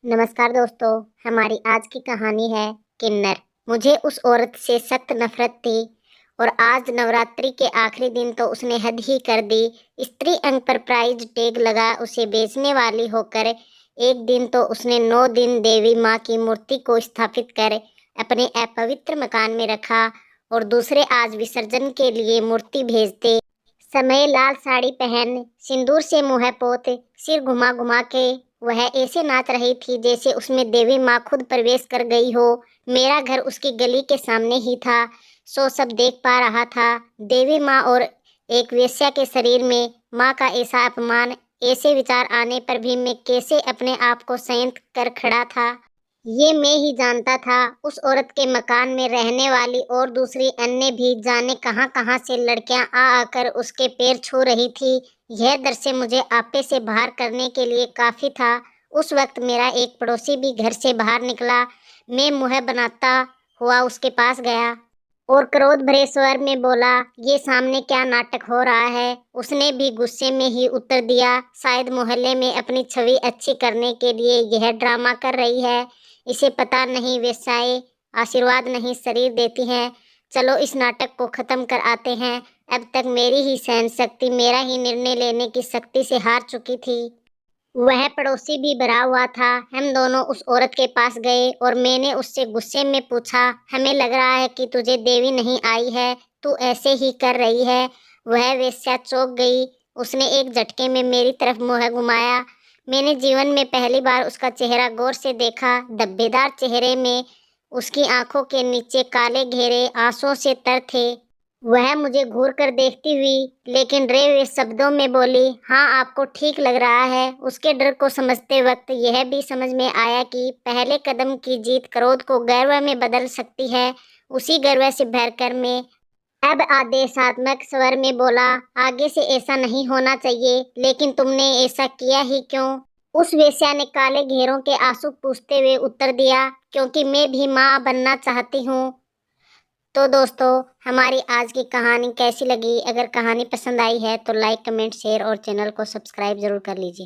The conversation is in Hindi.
नमस्कार दोस्तों, हमारी आज की कहानी है किन्नर। मुझे उस औरत से सख्त नफरत थी और आज नवरात्रि के आखिरी दिन तो उसने हद ही कर दी। स्त्री अंग पर प्राइज टैग लगा उसे बेचने वाली होकर एक दिन तो उसने 9 दिन देवी माँ की मूर्ति को स्थापित कर अपने अपवित्र मकान में रखा और दूसरे आज विसर्जन के लिए मूर्ति भेजते समय लाल साड़ी पहन सिंदूर से मुंह पोत सिर घुमा घुमा के वह ऐसे नाच रही थी जैसे उसमें देवी माँ खुद प्रवेश कर गई हो। मेरा घर उसकी गली के सामने ही था, सो सब देख पा रहा था। देवी माँ और एक वेश्या के शरीर में माँ का ऐसा अपमान, ऐसे विचार आने पर भी मैं कैसे अपने आप को संयत कर खड़ा था, ये मैं ही जानता था। उस औरत के मकान में रहने वाली और दूसरी अन्य भी जाने कहां कहां से लड़कियां आ आकर उसके पैर छू रही थी। यह दृश्य मुझे आपे से बाहर करने के लिए काफी था। उस वक्त मेरा एक पड़ोसी भी घर से बाहर निकला। मैं मुंह बनाता हुआ उसके पास गया और क्रोध भरे स्वर में बोला, ये सामने क्या नाटक हो रहा है। उसने भी गुस्से में ही उत्तर दिया, शायद मोहल्ले में अपनी छवि अच्छी करने के लिए यह ड्रामा कर रही है। इसे पता नहीं वेश्याएं आशीर्वाद नहीं शरीर देती हैं। चलो इस नाटक को खत्म कर आते हैं। अब तक मेरी ही सहन शक्ति, मेरा ही निर्णय लेने की शक्ति से हार चुकी थी। वह पड़ोसी भी भरा हुआ था। हम दोनों उस औरत के पास गए और मैंने उससे गुस्से में पूछा, हमें लग रहा है कि तुझे देवी नहीं आई है, तू ऐसे ही कर रही है। वह वेश्या चौंक गई। उसने एक झटके में मेरी तरफ मुंह घुमाया। मैंने जीवन में पहली बार उसका चेहरा गौर से देखा। धब्बेदार चेहरे में उसकी आंखों के नीचे काले घेरे आंसुओं से तर थे। वह मुझे घूर कर देखती हुई लेकिन रे शब्दों में बोली, हाँ आपको ठीक लग रहा है। उसके डर को समझते वक्त यह भी समझ में आया कि पहले कदम की जीत क्रोध को गर्व में बदल सकती है। उसी गर्व से भरकर मैं अब आदेशात्मक स्वर में बोला, आगे से ऐसा नहीं होना चाहिए, लेकिन तुमने ऐसा किया ही क्यों। उस वेश्या ने काले घेरों के आंसू पूछते हुए उत्तर दिया, क्योंकि मैं भी माँ बनना चाहती हूँ। तो दोस्तों, हमारी आज की कहानी कैसी लगी? अगर कहानी पसंद आई है तो लाइक कमेंट शेयर और चैनल को सब्सक्राइब जरूर कर लीजिए।